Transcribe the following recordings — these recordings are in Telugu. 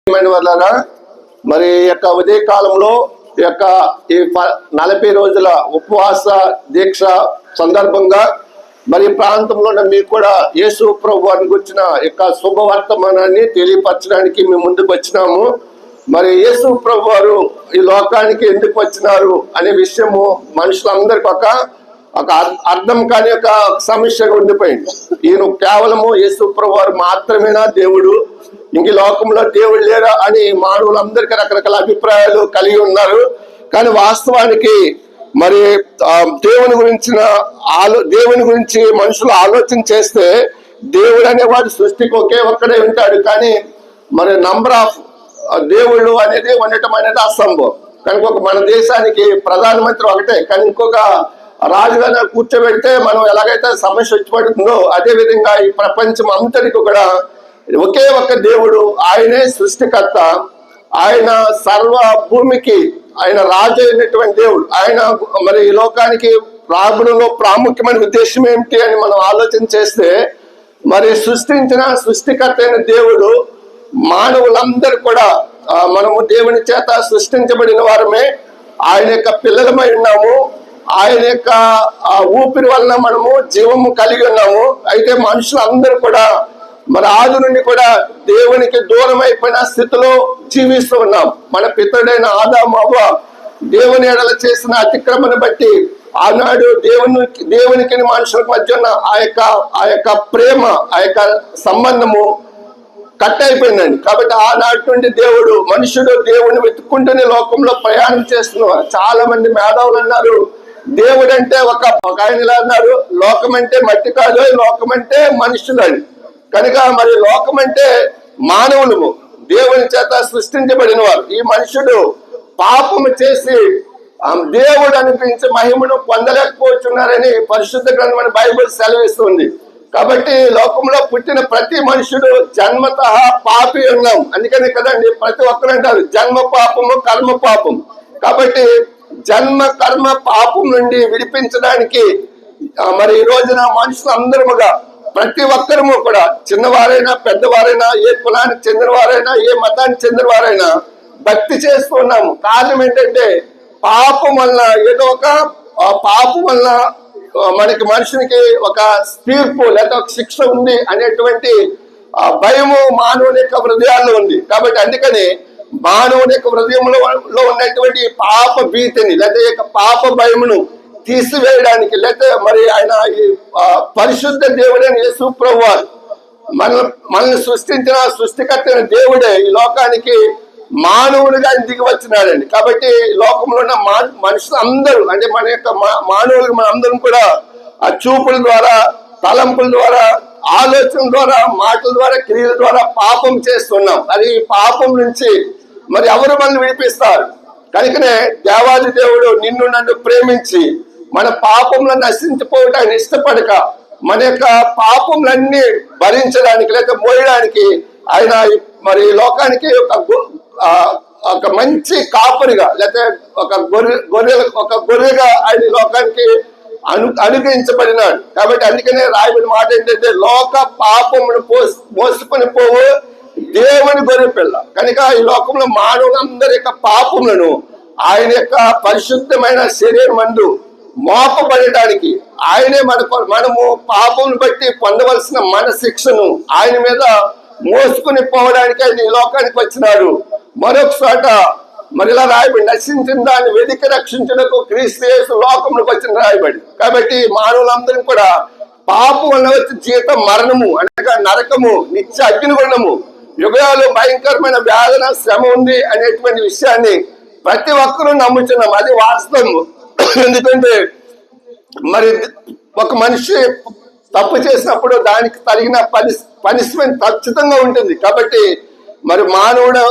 వల్ల మరి యొక్క ఉదయ కాలంలో యొక్క ఈ 40 రోజుల ఉపవాస దీక్ష సందర్భంగా మరి ప్రాంతంలో మీకు కూడా యేసు ప్రభు వారిని గురించిన యొక్క శుభవర్తమానాన్ని తెలియపరచడానికి మేము ముందుకు వచ్చినాము. మరి యేసు ప్రభు వారు ఈ లోకానికి ఎందుకు వచ్చినారు అనే విషయము మనుషులందరికీ ఒక అర్థం కాని ఒక సమస్యగా ఉండిపోయింది. ఈయన కేవలము యేసు ప్రభు వారు మాత్రమేనా దేవుడు, ఇంక లోకంలో దేవుడు లేరా అని మానవులందరికీ రకరకాల అభిప్రాయాలు కలిగి ఉన్నారు. కానీ వాస్తవానికి మరి దేవుని గురించి మనుషులు ఆలోచన చేస్తే దేవుడు అనేవాడు సృష్టికి ఒకే ఒక్కడే ఉంటాడు. కానీ మరి నంబర్ ఆఫ్ దేవుళ్ళు అనేది ఉండటం అనేది అసంభవం. కనుక మన దేశానికి ప్రధానమంత్రి ఒకటే, కానీ ఇంకొక రాజుగానే కూర్చోబెడితే మనం ఎలాగైతే సమస్య వచ్చి పడుతుందో అదే విధంగా ఈ ప్రపంచం అంతటికి కూడా ఒకే ఒక్క దేవుడు, ఆయనే సృష్టికర్త, ఆయన సర్వ భూమికి ఆయన రాజు అయినటువంటి దేవుడు. ఆయన మరి ఈ లోకానికి రాబడంలో ప్రాముఖ్యమైన ఉద్దేశం ఏమిటి అని మనం ఆలోచన చేస్తే మరి సృష్టికర్త అయిన దేవుడు మానవులందరూ కూడా మనము దేవుని చేత సృష్టించబడిన వారమే, ఆయన యొక్క పిల్లలమై ఉన్నాము. ఆయన యొక్క ఊపిరి వలన మనము జీవము కలిగి ఉన్నాము. అయితే మనుషులందరూ కూడా మరి ఆది నుండి కూడా దేవునికి దూరం అయిపోయిన స్థితిలో జీవిస్తూ ఉన్నాం. మన పితరుడైన ఆదాము అవ్వ దేవుని ఎడల చేసిన అతిక్రమను బట్టి ఆనాడు దేవునికి మనుషులకు మధ్య ఉన్న ఆ యొక్క ప్రేమ, ఆ యొక్క సంబంధము కట్ అయిపోయిందండి. కాబట్టి ఆనాటి నుండి మనుషుడు దేవుని వెతుక్కుంటూనే లోకంలో ప్రయాణం చేస్తున్నారు. చాలా మంది మేధావులు అన్నారు, దేవుడు అంటే ఒక ఆయన ఇలా అన్నారు, లోకం అంటే మట్టి కాదు, లోకం అంటే మనుషులు అని. కనుక మరి లోకం అంటే మానవులు, దేవుని చేత సృష్టించబడిన వారు. ఈ మనుషుడు పాపము చేసి దేవుడు అనిపించే మహిమను పొందలేకపోతున్నారని పరిశుద్ధ గ్రంథం బైబిల్ సెలవిస్తుంది. కాబట్టి లోకంలో పుట్టిన ప్రతి మనుషుడు జన్మత పాపి ఉన్నాం. అందుకనే కదండి ప్రతి ఒక్కరు అంటారు జన్మ పాపము కర్మ పాపం. కాబట్టి జన్మ కర్మ పాపం నుండి విడిపించడానికి మరి ఈ రోజున మనుషులందరముగా ప్రతి ఒక్కరము కూడా చిన్నవారైనా పెద్దవారైనా, ఏ కులానికి చెందినవారైనా, ఏ మతానికి చెందినవారైనా భక్తి చేస్తున్నాము. కారణం ఏంటంటే పాపం వలన ఏదో ఒక పాపం వలన మనుషునికి ఒక తీర్పు లేదా ఒక శిక్ష ఉంది అనేటువంటి భయము మానవుని యొక్క హృదయాల్లో ఉంది. కాబట్టి అందుకని మానవుని యొక్క హృదయంలో ఉన్నటువంటి పాప భీతిని లేదా పాప భయమును తీసివేయడానికి, లేకపోతే మరి ఆయన ఈ పరిశుద్ధ దేవుడైన యేసు ప్రభువు వారు మనల్ని సృష్టించిన సృష్టికర్త దేవుడే ఈ లోకానికి మానవులుగా దిగి వచ్చినాడండి. కాబట్టి లోకంలో ఉన్న మనుషులు అందరూ అంటే మన యొక్క మానవులు మన అందరం కూడా ఆ చూపుల ద్వారా, తలంపుల ద్వారా, ఆలోచన ద్వారా, మాటల ద్వారా, క్రియల ద్వారా పాపం చేస్తున్నాం. అది పాపం నుంచి మరి ఎవరు మనల్ని విడిపిస్తారు? కనుకనే దేవాది దేవుడు నిన్ను నన్ను ప్రేమించి మన పాపంలో నశించిపోవటాన్ని ఇష్టపడక మన యొక్క పాపములన్నీ భరించడానికి లేక మోయడానికి ఆయన మరి లోకానికి ఒక మంచి కాపరిగా లేకపోతే ఒక గొర్రెగా ఆయన లోకానికి అనుగ్రహించబడినాడు. కాబట్టి అందుకనే రాయబడిన మాట ఏంటంటే లోక పాపమును మోసుకొని పోవు దేవుని గొర్రె పిల్ల. కనుక ఈ లోకంలో మానవులందరి యొక్క పాపములను ఆయన యొక్క పరిశుద్ధమైన శరీరం మందు మోపబడటానికి ఆయనే మనము పాపమును బట్టి పొందవలసిన మన శిక్షను ఆయన మీద మోసుకుని పోవడానికి ఆయన ఈ లోకానికి వచ్చినాడు. మరొక చోట మరి ఇలా రాయబడి నశించిన దాన్ని వెదికి రక్షించడానికి క్రీస్తు యేసు లోకంలోకి వచ్చిన రాయబడి. కాబట్టి మానవులందరం కూడా పాపం వల్ల వచ్చే జీవితం మరణము అనగా నరకము, నిత్య అగ్నిగుండము, యుగాలు భయంకరమైన వేదన శ్రమ ఉంది అనేటువంటి విషయాన్ని ప్రతి ఒక్కరూ నమ్ముతున్నాం. అది వాస్తవం. ఎందుకంటే మరి ఒక మనిషి తప్పు చేసినప్పుడు దానికి తగిన పనిష్మెంట్ ఖచ్చితంగా ఉంటుంది. కాబట్టి మరి మానవులు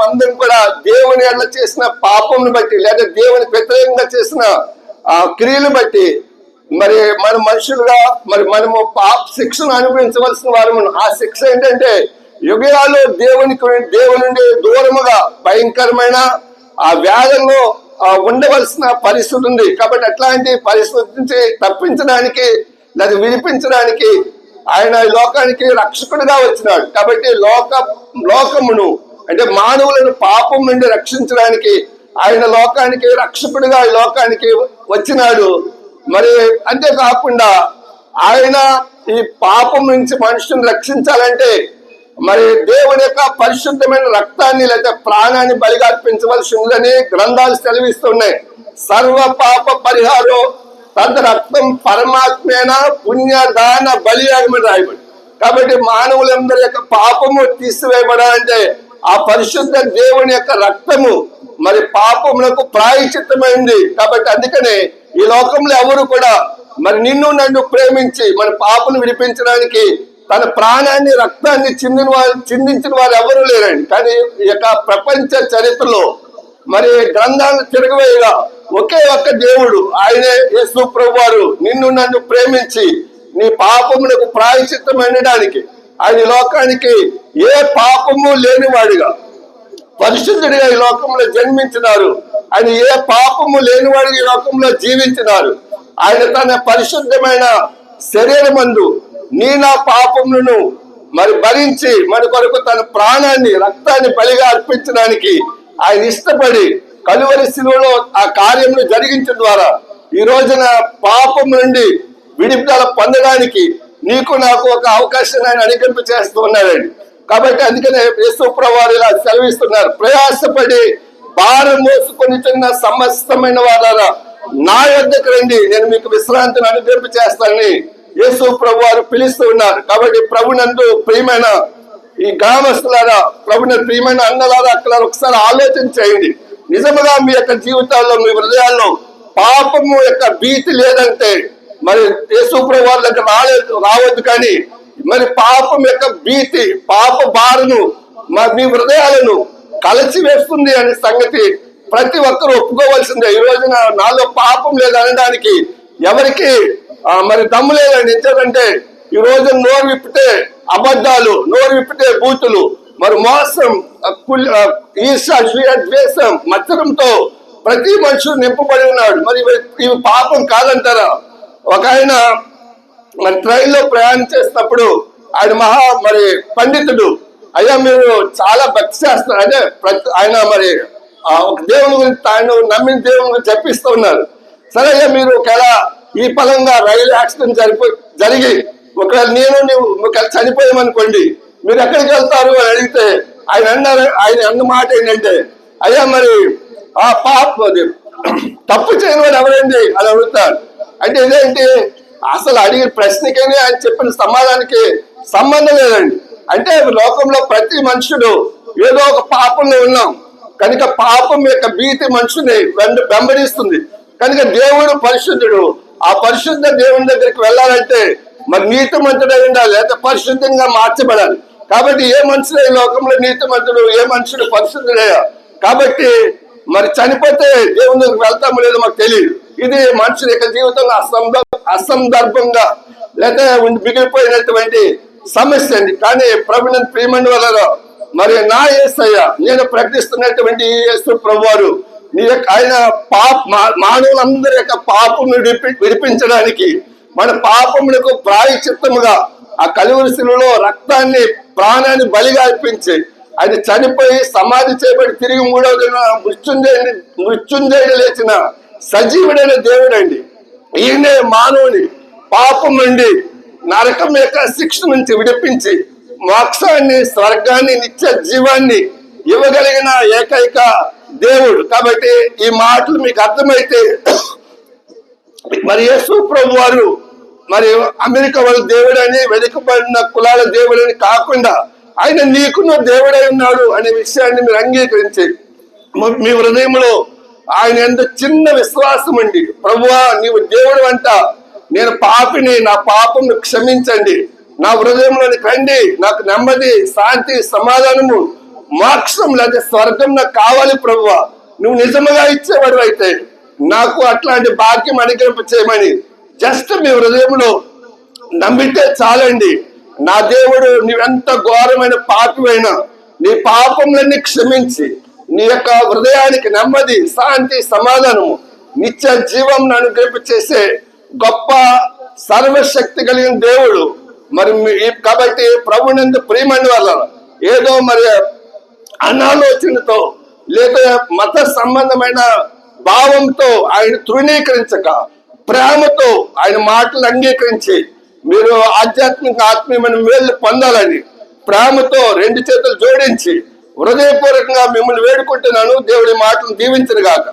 అందరం కూడా దేవుని ఎడల చేసిన పాపంను బట్టి లేదా దేవునికి వ్యతిరేకంగా చేసిన క్రియలు బట్టి మరి మన మనుషులుగా మరి మనము శిక్షను అనుభవించవలసిన వారు. ఆ శిక్ష ఏంటంటే యుగాలు దేవుని నుండి దూరముగా భయంకరమైన ఆ వ్యాధంలో ఉండవలసిన పరిస్థితి ఉంది. కాబట్టి అట్లాంటి పరిస్థితి నుంచి తప్పించడానికి లేదా విడిపించడానికి ఆయన ఈ లోకానికి రక్షకుడిగా వచ్చినాడు. కాబట్టి లోకమును అంటే మానవులను పాపం నుండి రక్షించడానికి ఆయన లోకానికి రక్షకుడిగా ఈ లోకానికి వచ్చినాడు. మరి అంతేకాకుండా ఆయన ఈ పాపం నుంచి మనుషుని రక్షించాలంటే మరి దేవుని యొక్క పరిశుద్ధమైన రక్తాన్ని లేదా ప్రాణాన్ని బలిగా అర్పించవలసి ఉందని గ్రంథాలు సెలవిస్తున్నాయి. సర్వ పాప పరిహారం తన రక్తం పరమాత్మేన పుణ్యదాన బలియాగమని రాయబడి. కాబట్టి మానవులందరి యొక్క పాపము తీసివేయబడాలంటే ఆ పరిశుద్ధ దేవుని యొక్క రక్తము మరి పాపములకు ప్రాయశ్చిత్తమైంది. కాబట్టి అందుకనే ఈ లోకంలో ఎవరు కూడా మరి నిన్ను నన్ను ప్రేమించి మన పాపను విడిపించడానికి తన ప్రాణాన్ని రక్తాన్ని చిందించిన వారు ఎవరు లేరండి. కానీ ఈ యొక్క ప్రపంచ చరిత్రలో మరి గ్రంథాలను తిరగవేయగా ఒకే ఒక్క దేవుడు ఆయనే యేసు ప్రభువారు నిన్ను నన్ను ప్రేమించి నీ పాపములకు ప్రాయశ్చిత్తం అనడానికి ఆయన లోకానికి ఏ పాపము లేనివాడిగా పరిశుద్ధుడిగా ఈ లోకంలో జన్మించినారు. ఆయన ఏ పాపము లేనివాడిగా ఈ లోకంలో జీవించినారు. ఆయన తన పరిశుద్ధమైన శరీరమందు నీ నా పాపములను మరి భరించి మన కొరకు తన ప్రాణాన్ని రక్తాన్ని బలిగా అర్పించడానికి ఆయన ఇష్టపడి కలువరి శిలువలో ఆ కార్యమును జరిగించడం ద్వారా ఈ రోజున పాపం నుండి విడుదల పొందడానికి నీకు నాకు ఒక అవకాశం ఆయన అనుకరింప చేస్తూ ఉన్నాడండి. కాబట్టి అందుకనే యేసు ప్రభువారు ఇలా సెలవిస్తున్నారు, ప్రయాసపడి భారం మోసుకొని చిన్న సమస్తమైన వారా నా యొద్దకు రండి, నేను మీకు విశ్రాంతిని అనుకరింప చేస్తానని యేసు ప్రభువారు పిలుస్తూ ఉన్నారు. కాబట్టి ప్రభునందు ప్రియమైన ఈ గ్రామస్తులారా, ప్రభునందు ప్రియమైన అన్నలారా, అక్కడ ఒకసారి ఆలోచన చేయండి. నిజముగా మీ యొక్క జీవితాల్లో మీ హృదయాల్లో పాపము యొక్క భీతి లేదంటే మరి యేసు ప్రభువారి దగ్గర రావద్దు. కానీ మరి పాపం యొక్క భీతి పాప బారును మీ హృదయాలను కలచి వేస్తుంది అనే సంగతి ప్రతి ఒక్కరూ ఒప్పుకోవాల్సిందే. ఈ రోజున నాలో పాపం లేదనడానికి ఎవరికి మరి దమ్ము లేదండి. ఎందుకంటే ఈ రోజు నోరు విప్పితే అబద్ధాలు, నోరు విప్పితే బూతులు, మరి మోసం, ఈర్ష, ద్వేషం, మత్సరంతో ప్రతి మనుషుడు నింపబడి ఉన్నాడు. మరి ఇవి పాపం కాదంటారా? ఒక ఆయన మరి ట్రైన్లో ప్రయాణం చేసినప్పుడు ఆయన మరి పండితుడు, అయ్యా మీరు చాలా భక్తి చేస్తారు, అదే ఆయన మరి ఒక దేవుని గురించి తాను నమ్మిన దేవుని గురించి చెప్పిస్తూ ఉన్నారు. సరే అయ్యా మీరు ఒకవేళ ఈ పరంగా రైలు యాక్సిడెంట్ జరిగి ఒకవేళ ఒకవేళ చనిపోయామనుకోండి, మీరు ఎక్కడికి వెళ్తారు అని అడిగితే ఆయన అన్న మాట ఏంటంటే, అయ్యా మరి ఆ తప్పు చేయని వాడు ఎవరండి అని అడుగుతారు. అంటే ఇదేంటి అసలు అడిగిన ప్రశ్నకైనా ఆయన చెప్పిన సమాధానానికి సంబంధం లేదండి. అంటే లోకంలో ప్రతి మనుషుడు ఏదో ఒక పాపంలో ఉన్నాం కనుక పాపం యొక్క భీతి మనుషుని వెంబడిస్తుంది. కనుక దేవుడు పరిశుద్ధుడు. ఆ పరిశుద్ధ దేవుని దగ్గరికి వెళ్ళాలంటే మరి నీతిమంతుడై ఉండాలి, లేదా పరిశుద్ధంగా మార్చబడాలి. కాబట్టి ఏ మనుషుడు ఈ లోకంలో నీతిమంతుడు, ఏ మనుషుడు పరిశుద్ధుడయ్యా. కాబట్టి మరి చనిపోతే దేవుని దగ్గరికి వెళ్తామో లేదో మాకు తెలియదు. ఇది మనుషుల యొక్క జీవితంలో అసందర్భంగా లేదా మిగిలిపోయినటువంటి సమస్య అండి. కానీ ప్రభుని ప్రియమైన వల్ల మరి నా యేసయ్య నేను ప్రకటిస్తున్నటువంటి యేసు ప్రభువారు నీ యొక్క ఆయన మానవులందరి యొక్క పాపమును విడిపించడానికి మన పాపములకు ప్రాయశ్చిత్తముగా ఆ కలువరి శిలువలో రక్తాన్ని ప్రాణాన్ని బలిగా అర్పించి ఆయన చనిపోయి సమాధి చేయబడి తిరిగి మూడవ దిన మృత్యుంజయుడు లేచిన సజీవుడైన దేవుడండి. ఈయనే మానవుని పాపం నుండి నరకం యొక్క శిక్ష నుంచి విడిపించి మోక్షాన్ని, స్వర్గాన్ని, నిత్య జీవాన్ని ఇవ్వగలిగిన ఏకైక దేవుడు. కాబట్టి ఈ మాటలు మీకు అర్థమైతే మరి యేసు ప్రభు వారు మరి అమెరికా వాళ్ళ దేవుడని, వెనుకబడిన కులాల దేవుడని కాకుండా ఆయన నీకున్న దేవుడై ఉన్నాడు అనే విషయాన్ని మీరు అంగీకరించి మీ హృదయంలో ఆయన ఎంత చిన్న విశ్వాసం అండి, ప్రభువా నీవు దేవుడు అంట, నేను పాపిని, నా పాపను క్షమించండి, నా హృదయంలోని రండి, నాకు నెమ్మది, శాంతి, సమాధానము, మోక్షం లేదా స్వర్గం నాకు కావాలి ప్రభువా, నువ్వు నిజముగా ఇచ్చేవాడు అయితే నాకు అట్లాంటి భాగ్యం అనుగ్రహింప చేయమని జస్ట్ మీ హృదయంలో నమ్మితే చాలండి. నా దేవుడు నీవెంత ఘోరమైన పాపివైనా నీ పాపములన్నీ క్షమించి నీ యొక్క హృదయానికి నెమ్మది, శాంతి, సమాధానము, నిత్య జీవం అనుగ్రహింప చేసే గొప్ప సర్వశక్తి కలిగిన దేవుడు. మరి కాబట్టి ప్రభునందు ప్రియమైన వల్ల ఏదో మరి అనాలోచనతో లేదా మత సంబంధమైన భావంతో ఆయన తృణీకరించక ప్రేమతో ఆయన మాటలు అంగీకరించి మీరు ఆధ్యాత్మిక ఆత్మీయమైన మేలు పొందాలని ప్రేమతో రెండు చేతులు జోడించి హృదయపూర్వకంగా మిమ్మల్ని వేడుకుంటున్నాను. దేవుడి మాటలు దీవించను గాక.